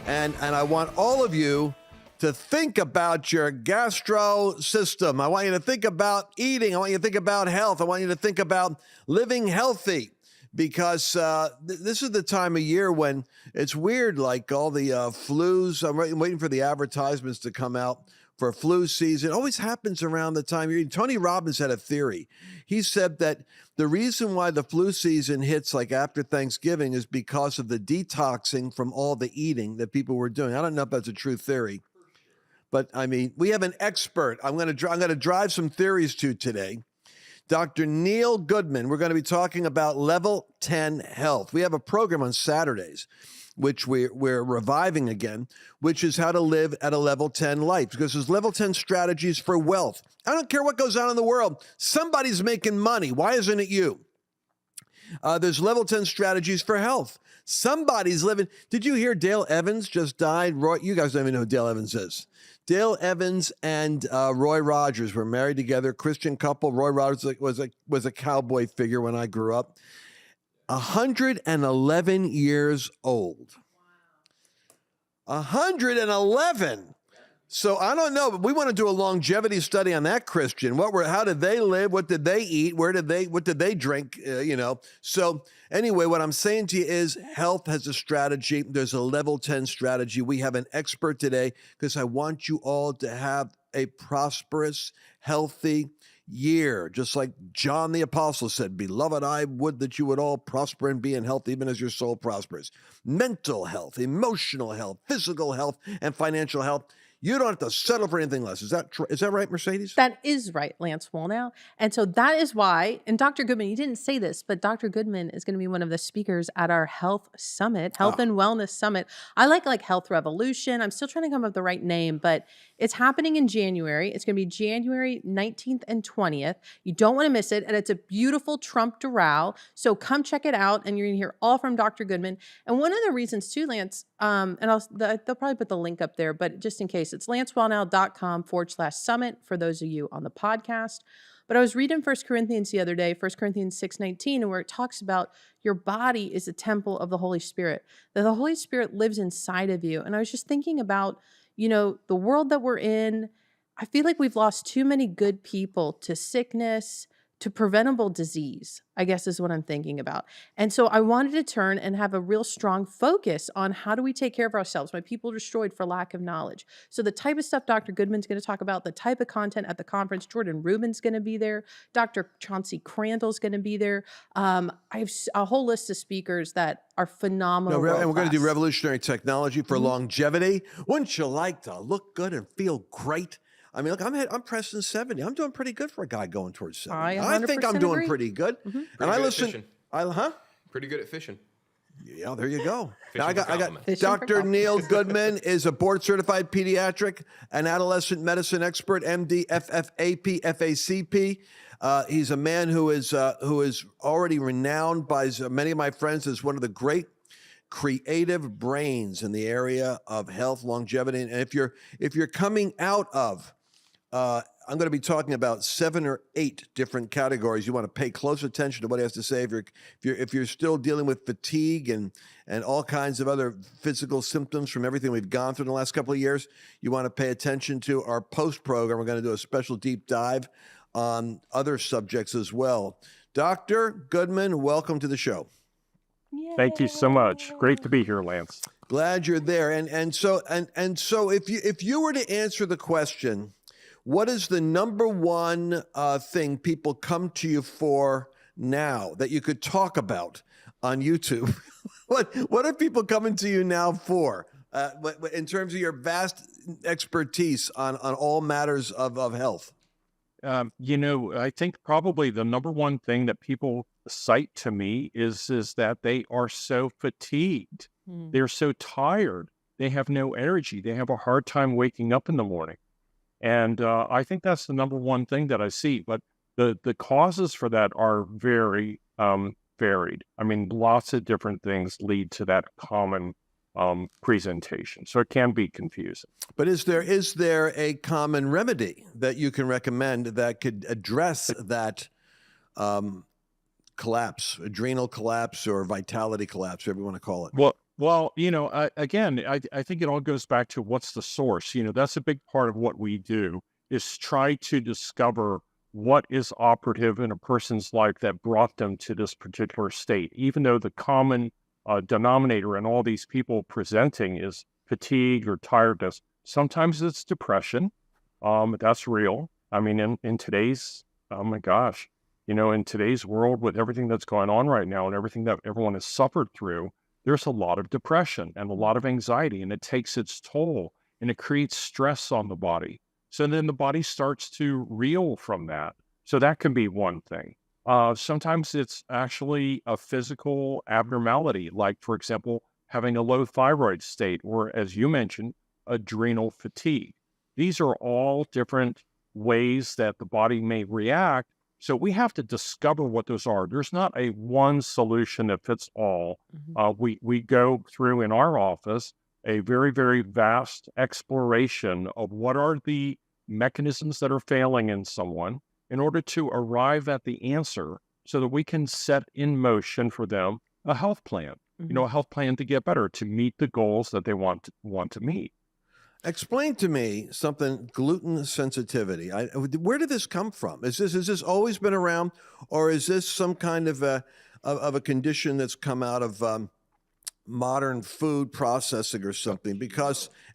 And I want all of you to think about your gastro system. I want you to think about eating. I want you to think about health. I want you to think about living healthy, because this is the time of year when it's weird, like all the flus. I'm waiting for the advertisements to come out for flu season. It always happens around the time you're. Tony Robbins had a theory. He said that the reason why the flu season hits like after Thanksgiving is because of the detoxing from all the eating that people were doing. I don't know if that's a true theory, but I mean, we have an expert. I'm going to drive some theories to today. Dr. Neil Goodman. We're going to be talking about level 10 health. We have a program on Saturdays, which we're reviving again, which is how to live at a level 10 life, because there's level 10 strategies for wealth. I don't care what goes on in the world. Somebody's making money. Why isn't it you? There's level 10 strategies for health. Somebody's living. Did you hear Dale Evans just died? Roy, you guys don't even know who Dale Evans is. Dale Evans and Roy Rogers were married together, Christian couple. Roy Rogers was a cowboy figure when I grew up. 111 years old. 111. So I don't know, but we want to do a longevity study on that Christian. How did they live? What did they eat? What did they drink? So anyway, what I'm saying to you is health has a strategy. There's a level 10 strategy. We have an expert today because I want you all to have a prosperous, healthy year. Just like John the Apostle said, beloved, I would that you would all prosper and be in health, even as your soul prospers. Mental health, emotional health, physical health, and financial health. You don't have to settle for anything less. Is that right, Mercedes? That is right, Lance Wallnau. And so that is why, and Dr. Goodman, you didn't say this, but Dr. Goodman is going to be one of the speakers at our health summit, health and wellness summit. I like health revolution. I'm still trying to come up with the right name, but it's happening in January. It's going to be January 19th and 20th. You don't want to miss it. And it's a beautiful Trump Doral. So come check it out. And you're going to hear all from Dr. Goodman. And one of the reasons too, Lance, and they'll probably put the link up there, but just in case, it's lancewallnau.com/summit for those of you on the podcast. But I was reading 1 Corinthians the other day, 1 Corinthians 6:19, where it talks about your body is a temple of the Holy Spirit, that the Holy Spirit lives inside of you. And I was just thinking about, the world that we're in. I feel like we've lost too many good people to sickness, to preventable disease, I guess is what I'm thinking about. And so I wanted to turn and have a real strong focus on how do we take care of ourselves? My people destroyed for lack of knowledge. So the type of stuff Dr. Goodman's going to talk about, the type of content at the conference, Jordan Rubin's going to be there. Dr. Chauncey Crandall's going to be there. I have a whole list of speakers that are phenomenal. And we're going to do revolutionary technology for longevity. Wouldn't you like to look good and feel great? I mean, look, I'm pressing 70. I'm doing pretty good for a guy going towards 70. I think I'm doing pretty good. Pretty And I good listen. at fishing. Pretty good at fishing. Yeah, there you go. Now I got compliment. Dr. Neil Goodman is a board-certified pediatric and adolescent medicine expert, MD, FFAP, FACP. He's a man who is already renowned by many of my friends as one of the great creative brains in the area of health, longevity. And if you're coming out of, I'm going to be talking about 7 or 8 different categories. You want to pay close attention to what he has to say. If you're still dealing with fatigue and all kinds of other physical symptoms from everything we've gone through in the last couple of years, you want to pay attention to our post program. We're going to do a special deep dive on other subjects as well. Dr. Goodman, welcome to the show. Yay. Thank you so much. Great to be here, Lance. Glad you're there. And so if you were to answer the question, what is the number one thing people come to you for now that you could talk about on YouTube? What are people coming to you now for in terms of your vast expertise on all matters of health? I think probably the number one thing that people cite to me is that they are so fatigued. They're so tired. They have no energy. They have a hard time waking up in the morning. And I think that's the number one thing that I see. But the causes for that are very varied. I mean, lots of different things lead to that common presentation. So it can be confusing. But is there a common remedy that you can recommend that could address that collapse, adrenal collapse or vitality collapse, whatever you want to call it? Well, again, I think it all goes back to what's the source. That's a big part of what we do is try to discover what is operative in a person's life that brought them to this particular state. Even though the common denominator in all these people presenting is fatigue or tiredness, sometimes it's depression. That's real. I mean, in today's, oh my gosh, in today's world with everything that's going on right now and everything that everyone has suffered through, there's a lot of depression and a lot of anxiety, and it takes its toll and it creates stress on the body. So then the body starts to reel from that. So that can be one thing. Sometimes it's actually a physical abnormality, like, for example, having a low thyroid state, or as you mentioned, adrenal fatigue. These are all different ways that the body may react. So we have to discover what those are. There's not a one solution that fits all. We go through in our office a very, very vast exploration of what are the mechanisms that are failing in someone in order to arrive at the answer so that we can set in motion for them a health plan, a health plan to get better, to meet the goals that they want to meet. Explain to me something, gluten sensitivity. Where did this come from? Has this always been around, or is this some kind of a condition that's come out of modern food processing or something?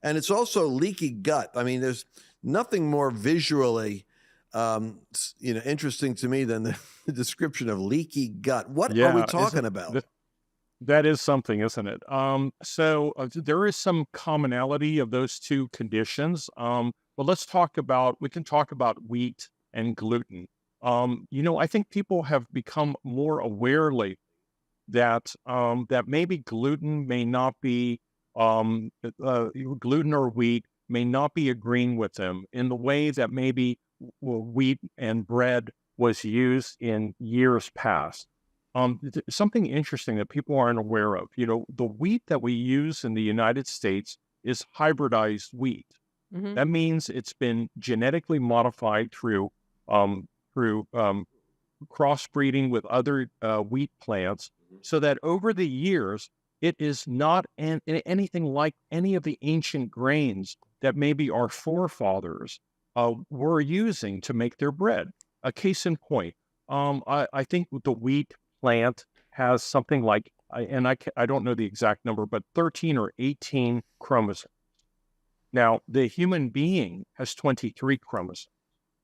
And it's also leaky gut. I mean, there's nothing more visually, interesting to me than the description of leaky gut. What are we talking about? That is something, isn't it? So there is some commonality of those two conditions. But we can talk about wheat and gluten. I think people have become more aware lately that maybe gluten may not be, gluten or wheat may not be agreeing with them in the way that maybe wheat and bread was used in years past. Something interesting that people aren't aware of, the wheat that we use in the United States is hybridized wheat. That means it's been genetically modified through crossbreeding with other wheat plants, so that over the years, it is not anything like any of the ancient grains that maybe our forefathers were using to make their bread. A case in point, I think the wheat plant has something like, I don't know the exact number, but 13 or 18 chromosomes. Now, the human being has 23 chromosomes,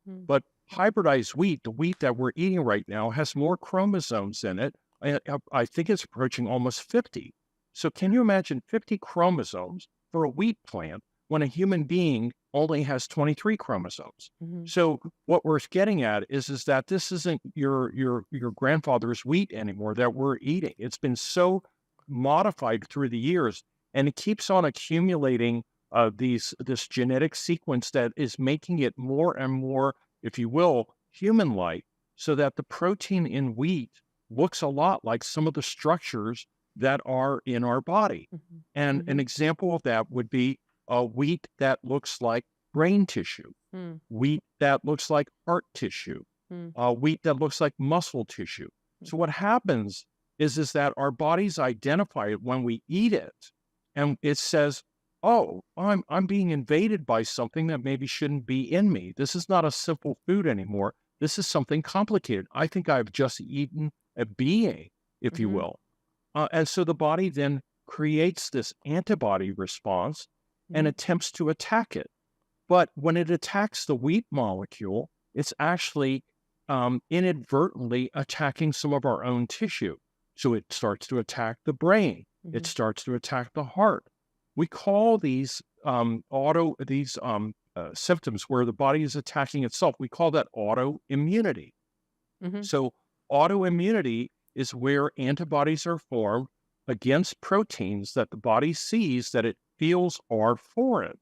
but hybridized wheat, the wheat that we're eating right now, has more chromosomes in it. I think it's approaching almost 50. So can you imagine 50 chromosomes for a wheat plant when a human being only has 23 chromosomes? So what we're getting at is that this isn't your grandfather's wheat anymore that we're eating. It's been so modified through the years, and it keeps on accumulating this genetic sequence that is making it more and more, if you will, human-like, so that the protein in wheat looks a lot like some of the structures that are in our body. And an example of that would be wheat that looks like brain tissue, wheat that looks like heart tissue, wheat that looks like muscle tissue. So what happens is that our bodies identify it when we eat it, and it says, oh, I'm being invaded by something that maybe shouldn't be in me. This is not a simple food anymore. This is something complicated. I think I've just eaten a being, if you will. And so the body then creates this antibody response and attempts to attack it. But when it attacks the wheat molecule, it's actually inadvertently attacking some of our own tissue. So it starts to attack the brain. It starts to attack the heart. We call these symptoms where the body is attacking itself, we call that autoimmunity. So autoimmunity is where antibodies are formed against proteins that the body sees that it feels are foreign.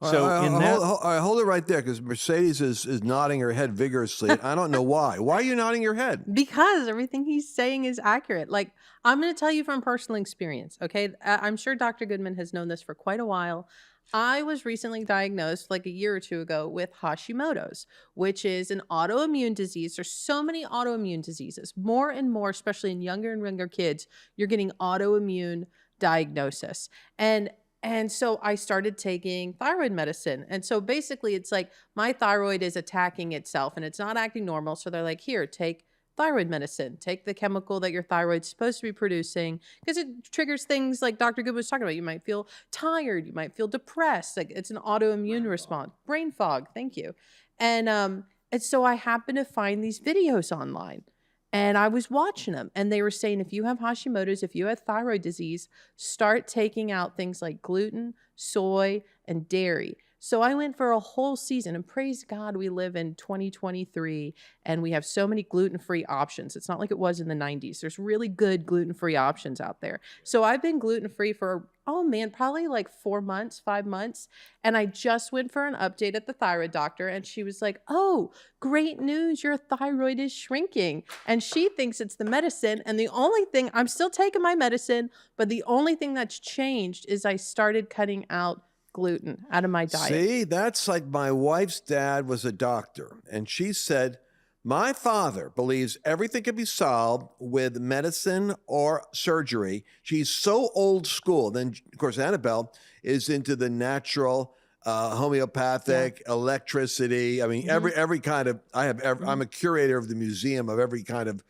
Hold it right there, because Mercedes is nodding her head vigorously. I don't know why. Why are you nodding your head? Because everything he's saying is accurate. Like, I'm going to tell you from personal experience, okay? I'm sure Dr. Goodman has known this for quite a while. I was recently diagnosed like a year or two ago with Hashimoto's, which is an autoimmune disease. There's so many autoimmune diseases, more and more, especially in younger and younger kids. You're getting autoimmune diagnosis. And so I started taking thyroid medicine. And so basically it's like my thyroid is attacking itself and it's not acting normal. So they're like, here, take thyroid medicine, take the chemical that your thyroid's supposed to be producing, because it triggers things like Dr. Good was talking about. You might feel tired, you might feel depressed. Like it's an autoimmune response. Brain fog. Thank you. And so I happened to find these videos online. And I was watching them, and they were saying, if you have Hashimoto's, if you have thyroid disease, start taking out things like gluten, soy, and dairy. So I went for a whole season, and praise God, we live in 2023, and we have so many gluten-free options. It's not like it was in the 90s. There's really good gluten-free options out there. So I've been gluten-free for, oh man, probably like 4 months, 5 months. And I just went for an update at the thyroid doctor, and she was like, oh, great news, your thyroid is shrinking. And she thinks it's the medicine. And the only thing, I'm still taking my medicine, but the only thing that's changed is I started cutting out gluten out of my diet. See, that's like my wife's dad was a doctor, and she said, my father believes everything can be solved with medicine or surgery. She's so old school. Then, of course, Annabelle is into the natural, homeopathic, electricity. I mean, every kind of, I'm a curator of the museum of every kind of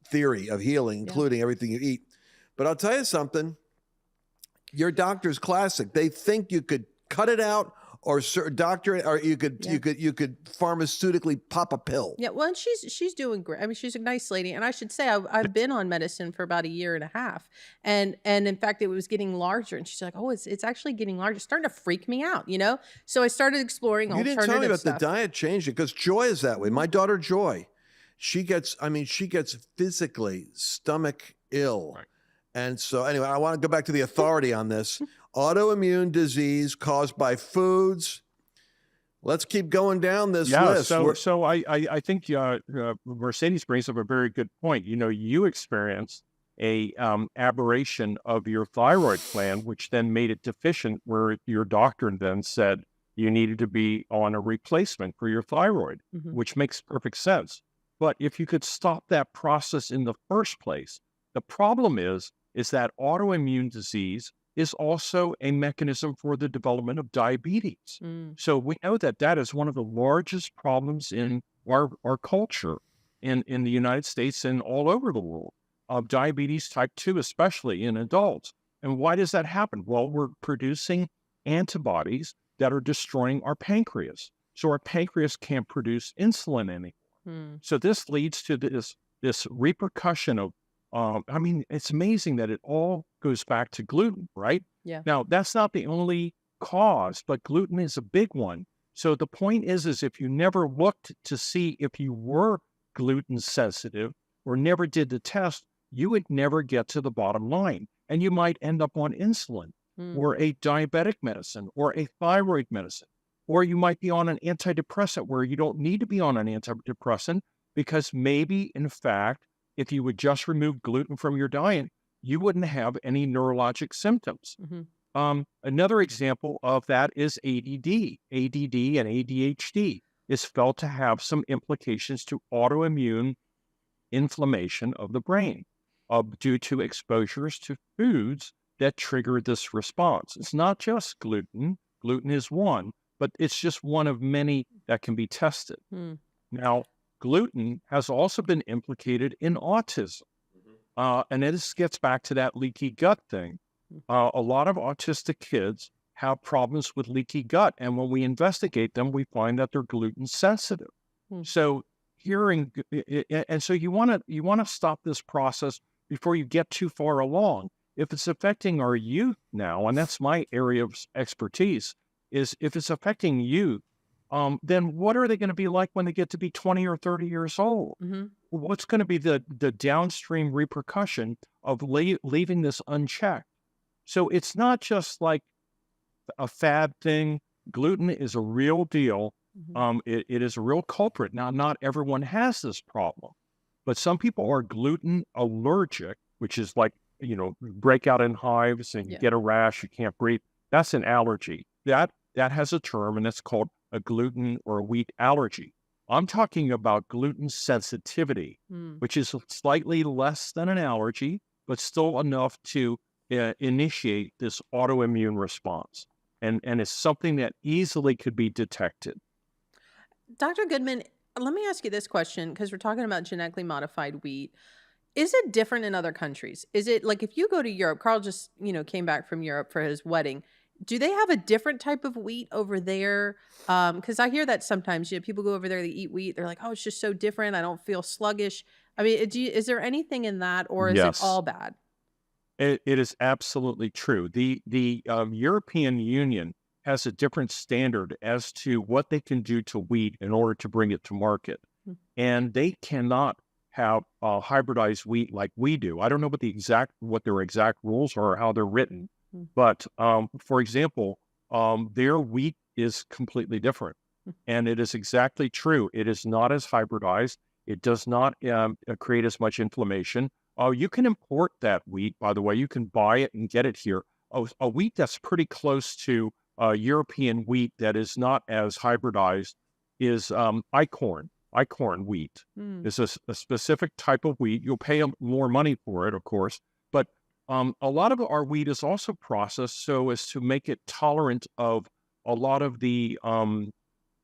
theory of healing, including everything you eat. But I'll tell you something, your doctor's classic. They think you could cut it out or doctor it, or you could pharmautically pop a pill. Yeah, well, and she's doing great. I mean, she's a nice lady, and I should say I've been on medicine for about 1.5 years, and in fact, it was getting larger. And she's like, "Oh, it's actually getting larger. It's starting to freak me out," you know. So I started exploring alternative stuff. You didn't tell me about the diet changing, because Joy is that way. My daughter Joy, she gets physically stomach ill. Right. And so anyway, I want to go back to the authority on this. Autoimmune disease caused by foods. Let's keep going down this list. So I think Mercedes brings up a very good point. You know, you experienced a aberration of your thyroid gland, which then made it deficient, where your doctor then said you needed to be on a replacement for your thyroid, which makes perfect sense. But if you could stop that process in the first place, the problem is that autoimmune disease is also a mechanism for the development of diabetes. So we know that is one of the largest problems in our culture in the United States and all over the world, of diabetes type 2, especially in adults. And why does that happen? Well, we're producing antibodies that are destroying our pancreas. So our pancreas can't produce insulin anymore. So this leads to this repercussion of, I mean, it's amazing that it all goes back to gluten, right? Yeah. Now, that's not the only cause, but gluten is a big one. So the point is if you never looked to see if you were gluten sensitive or never did the test, you would never get to the bottom line. And you might end up on insulin or a diabetic medicine or a thyroid medicine. Or you might be on an antidepressant where you don't need to be on an antidepressant, because maybe, in fact, if you would just remove gluten from your diet, you wouldn't have any neurologic symptoms. Another example of that is ADD. ADD and ADHD is felt to have some implications to autoimmune inflammation of the brain due to exposures to foods that trigger this response. It's not just gluten. Gluten is one, but it's just one of many that can be tested. Now, gluten has also been implicated in autism. And this gets back to that leaky gut thing. A lot of autistic kids have problems with leaky gut. And when we investigate them, we find that they're gluten sensitive. So so you want to stop this process before you get too far along. If it's affecting our youth now, and that's my area of expertise, is if it's affecting youth, then what are they going to be like when they get to be 20 or 30 years old? What's going to be the downstream repercussion of leaving this unchecked? So it's not just like a fad thing. Gluten is a real deal. It is a real culprit. Now, not everyone has this problem, but some people are gluten allergic, which is like, break out in hives and you get a rash, you can't breathe. That's an allergy. That has a term, and it's called a gluten or a wheat allergy. I'm talking about gluten sensitivity, which is slightly less than an allergy, but still enough to initiate this autoimmune response. And it's something that easily could be detected. Dr. Goodman, let me ask you this question because we're talking about genetically modified wheat. Is it different in other countries? Is it like if you go to Europe, Carl just, came back from Europe for his wedding. Do they have a different type of wheat over there? Because I hear that sometimes, people go over there, they eat wheat. They're like, oh, it's just so different. I don't feel sluggish. I mean, is there anything in that or is it Yes. all bad? It is absolutely true. The European Union has a different standard as to what they can do to wheat in order to bring it to market. Hmm. And they cannot have hybridized wheat like we do. I don't know what their exact rules are or how they're written. Hmm. But for example, their wheat is completely different. And it is exactly true. It is not as hybridized. It does not create as much inflammation. You can import that wheat, by the way. You can buy it and get it here. A wheat that's pretty close to European wheat that is not as hybridized is Icorn wheat. It's a specific type of wheat. You'll pay more money for it, of course. But a lot of our wheat is also processed so as to make it tolerant of a lot of the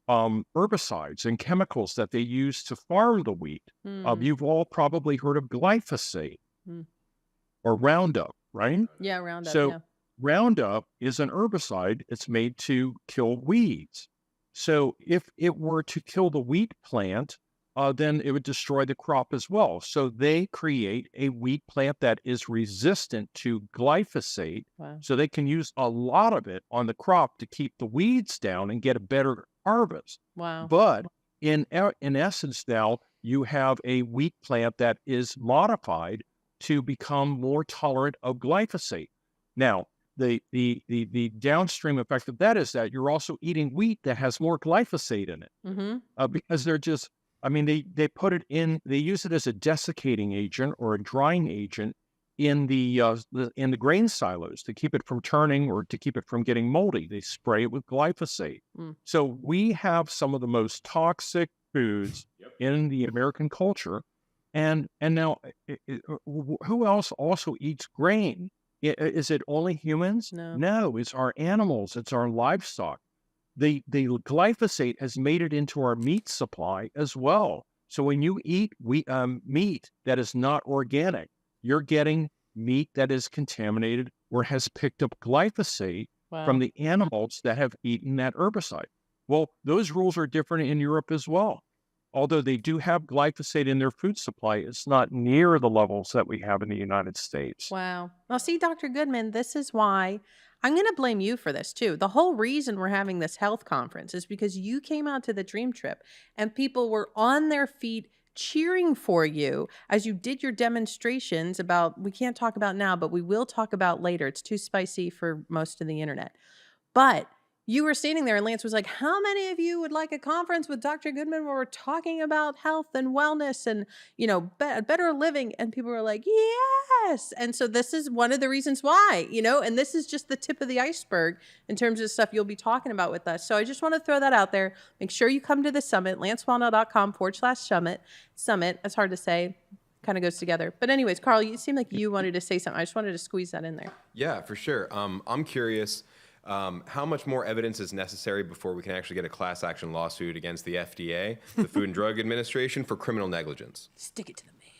herbicides and chemicals that they use to farm the wheat. You've all probably heard of glyphosate or Roundup, right? Yeah, Roundup. So yeah. Roundup is an herbicide. It's made to kill weeds. So if it were to kill the wheat plant, then it would destroy the crop as well. So they create a wheat plant that is resistant to glyphosate. Wow. So they can use a lot of it on the crop to keep the weeds down and get a better harvest. Wow. But in essence now, you have a wheat plant that is modified to become more tolerant of glyphosate. Now, the downstream effect of that is that you're also eating wheat that has more glyphosate in it because they're just, they put it in, they use it as a desiccating agent or a drying agent in the grain silos to keep it from turning or to keep it from getting moldy. They spray it with glyphosate. So we have some of the most toxic foods in the American culture. And now, who else also eats grain? Is it only humans? No, it's our animals. It's our livestock. The glyphosate has made it into our meat supply as well. So when you eat meat that is not organic, you're getting meat that is contaminated or has picked up glyphosate from the animals that have eaten that herbicide. Well, those rules are different in Europe as well. Although they do have glyphosate in their food supply, it's not near the levels that we have in the United States. Wow. Well, see, Dr. Goodman, this is why I'm going to blame you for this too. The whole reason we're having this health conference is because you came out to the Dream Trip and people were on their feet cheering for you as you did your demonstrations about, we can't talk about now, but we will talk about later. It's too spicy for most of the internet. But you were standing there and Lance was like, how many of you would like a conference with Dr. Goodman where we're talking about health and wellness and, better living? And people were like, yes. And so this is one of the reasons why, and this is just the tip of the iceberg in terms of stuff you'll be talking about with us. So I just want to throw that out there. Make sure you come to the summit, lancewallnau.com/summit. Summit, it's hard to say. Kind of goes together. But anyways, Carl, you seem like you wanted to say something. I just wanted to squeeze that in there. Yeah, for sure. I'm curious. How much more evidence is necessary before we can actually get a class action lawsuit against the FDA, the Food and Drug Administration, for criminal negligence? Stick it to the man.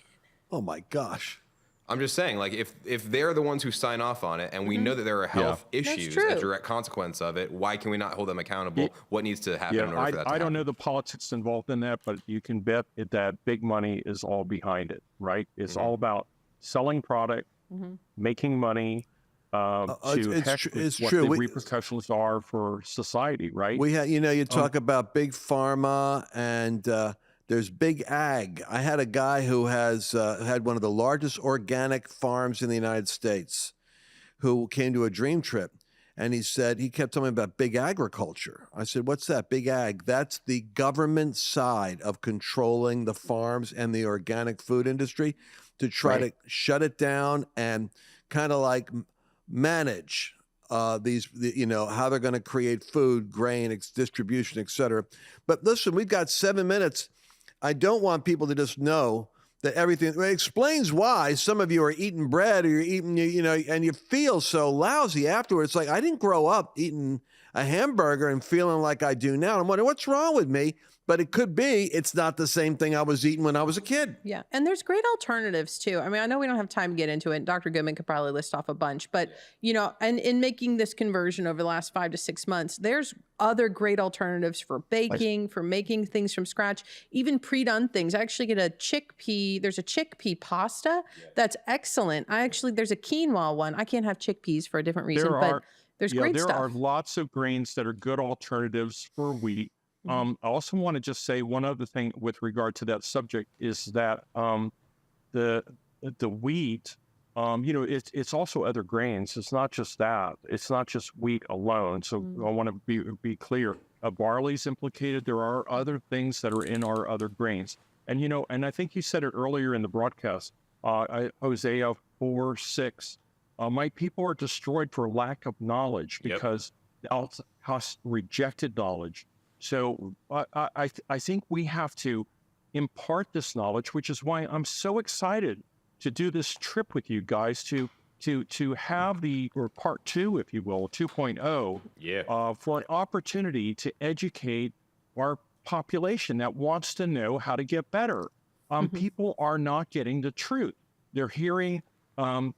Oh my gosh. I'm just saying, like, if they're the ones who sign off on it and we know that there are health issues as a direct consequence of it, why can we not hold them accountable? What needs to happen in order for that to happen? I don't know the politics involved in that, but you can bet that big money is all behind it, right? It's all about selling product, making money, it's what true. the repercussions are for society, right? We had, you talk about big pharma and there's big ag. I had a guy who has had one of the largest organic farms in the United States who came to a Dream Trip. And he said, he kept telling me about big agriculture. I said, what's that? Big ag. That's the government side of controlling the farms and the organic food industry to try to shut it down and kind of like manage how they're going to create food, grain, distribution, et cetera. But listen, we've got 7 minutes. I don't want people to just know that everything, it explains why some of you are eating bread or you're eating, and you feel so lousy afterwards. It's like, I didn't grow up eating a hamburger and feeling like I do now. I'm wondering what's wrong with me, but it could be it's not the same thing I was eating when I was a kid. Yeah. And there's great alternatives too. I mean, I know we don't have time to get into it. Dr. Goodman could probably list off a bunch, but and in making this conversion over the last 5 to 6 months, there's other great alternatives for baking, for making things from scratch, even pre-done things. I actually get there's a chickpea pasta that's excellent. There's a quinoa one. I can't have chickpeas for a different reason, but there's great stuff. There are lots of grains that are good alternatives for wheat. I also want to just say one other thing with regard to that subject is that the wheat, it's also other grains. It's not just that. It's not just wheat alone. So I want to be clear. Barley's implicated. There are other things that are in our other grains. And, and I think you said it earlier in the broadcast, Hosea 4:6. My people are destroyed for lack of knowledge because thou hast rejected knowledge. So I think we have to impart this knowledge, which is why I'm so excited to do this trip with you guys to have or part 2, if you will, 2.0, for an opportunity to educate our population that wants to know how to get better. People are not getting the truth. They're hearing a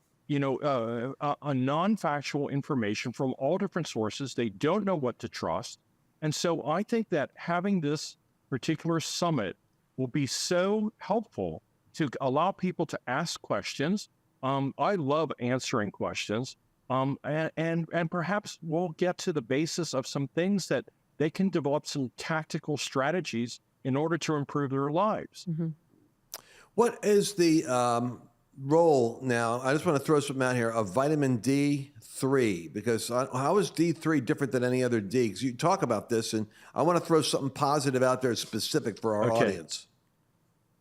non-factual information from all different sources. They don't know what to trust. And so I think that having this particular summit will be so helpful to allow people to ask questions. I love answering questions. And perhaps we'll get to the basis of some things that they can develop some tactical strategies in order to improve their lives. What is the role now? I just want to throw something out here of vitamin D3, because how is D3 different than any other D? Because you talk about this, and I want to throw something positive out there specific for our audience.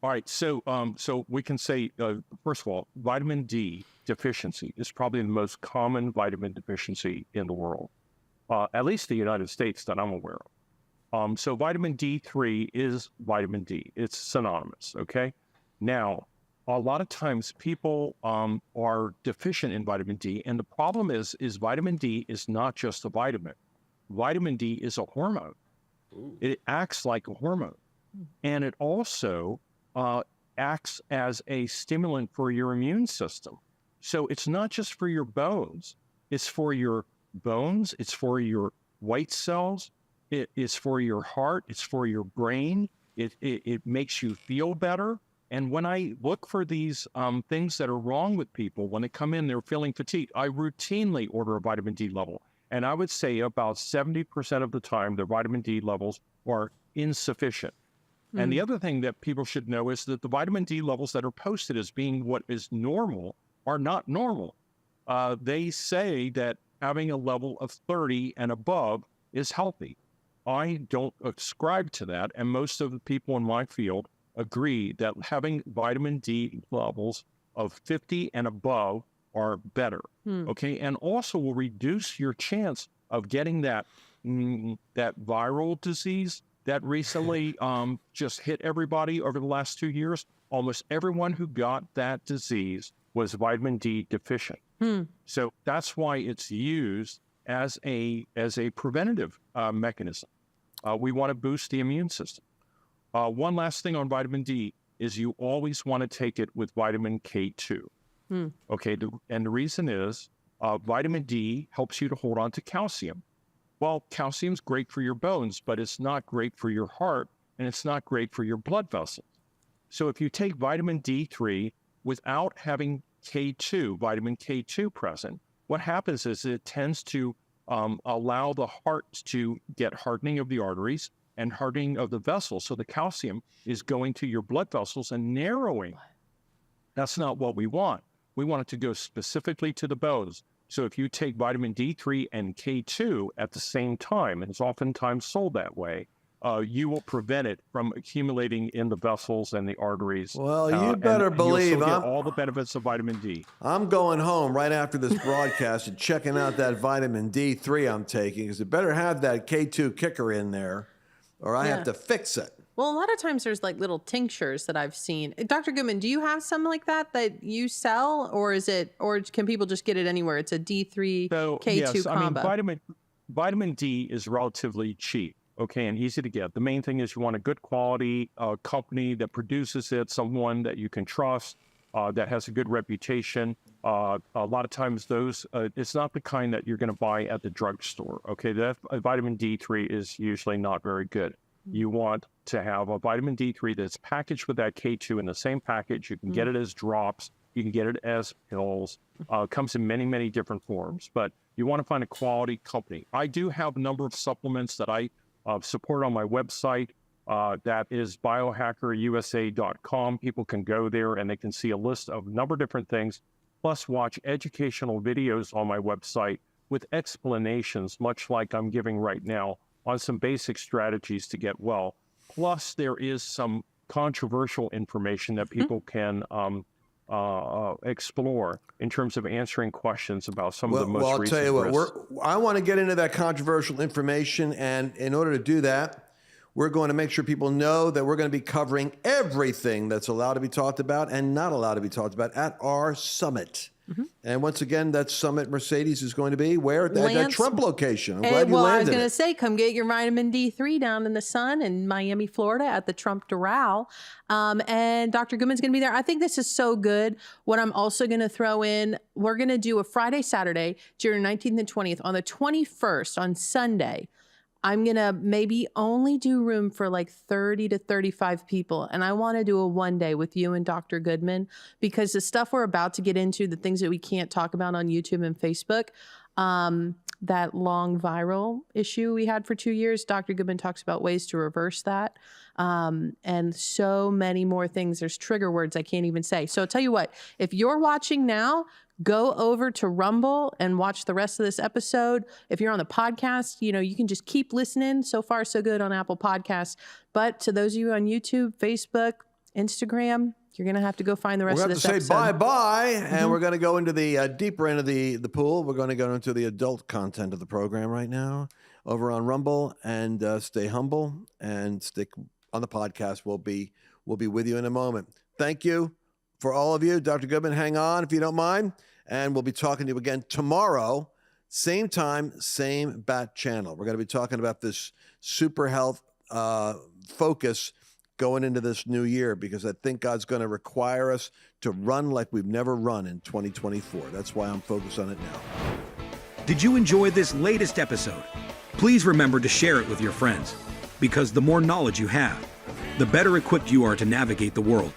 All right, so we can say, first of all, vitamin D deficiency is probably the most common vitamin deficiency in the world, at least the United States that I'm aware of. So vitamin D3 is vitamin D. It's synonymous, okay? Now, a lot of times people are deficient in vitamin D, and the problem is vitamin D is not just a vitamin. Vitamin D is a hormone. It acts like a hormone, and it also acts as a stimulant for your immune system. So it's not just for your bones. It's for your bones. It's for your white cells. It is for your heart. It's for your brain. It makes you feel better. And when I look for these things that are wrong with people, when they come in, they're feeling fatigued, I routinely order a vitamin D level. And I would say about 70% of the time, their vitamin D levels are insufficient. And the other thing that people should know is that the vitamin D levels that are posted as being what is normal are not normal. They say that having a level of 30 and above is healthy. I don't ascribe to that. And most of the people in my field agree that having vitamin D levels of 50 and above are better, okay? And also will reduce your chance of getting that viral disease that recently just hit everybody over the last 2 years. Almost everyone who got that disease was vitamin D deficient. So that's why it's used as a preventative mechanism. We want to boost the immune system. One last thing on vitamin D is you always want to take it with vitamin K2. Okay, and the reason is vitamin D helps you to hold on to calcium. Well, calcium's great for your bones, but it's not great for your heart, and it's not great for your blood vessels. So if you take vitamin D3 without having vitamin K2 present, what happens is it tends to allow the heart to get hardening of the arteries and hardening of the vessels. So the calcium is going to your blood vessels and narrowing. That's not what we want. We want it to go specifically to the bones. So if you take vitamin D3 and K2 at the same time, and it's oftentimes sold that way, you will prevent it from accumulating in the vessels and the arteries. Well, you better believe you'll still get all the benefits of vitamin D. I'm going home right after this broadcast and checking out that vitamin D3 I'm taking, because it better have that K2 kicker in there, or I have to fix it. Well, a lot of times there's like little tinctures that I've seen. Dr. Goodman, do you have some like that you sell, or can people just get it anywhere? It's a D3 So, K2 yes, combo. I mean, vitamin D is relatively cheap, okay, and easy to get. The main thing is you want a good quality company that produces it, someone that you can trust, that has a good reputation. A lot of times those, it's not the kind that you're going to buy at the drugstore, okay? That vitamin D3 is usually not very good. You want to have a vitamin D3 that's packaged with that K2 in the same package. You can get it as drops. You can get it as pills. Comes in many, many different forms. But you want to find a quality company. I do have a number of supplements that I support on my website. That is biohackerusa.com. People can go there and they can see a list of a number of different things, plus watch educational videos on my website with explanations, much like I'm giving right now, on some basic strategies to get well. Plus, there is some controversial information that people can explore in terms of answering questions about some of the most recent I'll tell you risks. what, I want to get into that controversial information, and in order to do that, we're going to make sure people know that we're going to be covering everything that's allowed to be talked about and not allowed to be talked about at our summit. And once again, that summit, Mercedes, is going to be where? At that Trump location. I'm glad you I was landed going to it. say, come get your vitamin D3 down in the sun in Miami, Florida at the Trump Doral. And Dr. Goodman's going to be there. I think this is so good. What I'm also going to throw in, we're going to do a Friday, Saturday, June 19th and 20th. On the 21st, on Sunday, I'm going to maybe only do room for like 30 to 35 people. And I want to do a one day with you and Dr. Goodman, because the stuff we're about to get into, the things that we can't talk about on YouTube and Facebook, that long viral issue we had for 2 years, Dr. Goodman talks about ways to reverse that. And so many more things. There's trigger words I can't even say. So I'll tell you what, if you're watching now, go over to Rumble and watch the rest of this episode. If you're on the podcast, you can just keep listening. So far, so good on Apple Podcasts. But to those of you on YouTube, Facebook, Instagram, you're going to have to go find the rest of this episode. We're going to say bye-bye, and we're going to go into the deeper end of the pool. We're going to go into the adult content of the program right now over on Rumble, and stay humble and stick on the podcast. We'll be with you in a moment. Thank you for all of you. Dr. Goodman, hang on if you don't mind. And we'll be talking to you again tomorrow, same time, same bat channel. We're going to be talking about this super health focus going into this new year, because I think God's going to require us to run like we've never run in 2024. That's why I'm focused on it now. Did you enjoy this latest episode? Please remember to share it with your friends, because the more knowledge you have, the better equipped you are to navigate the world.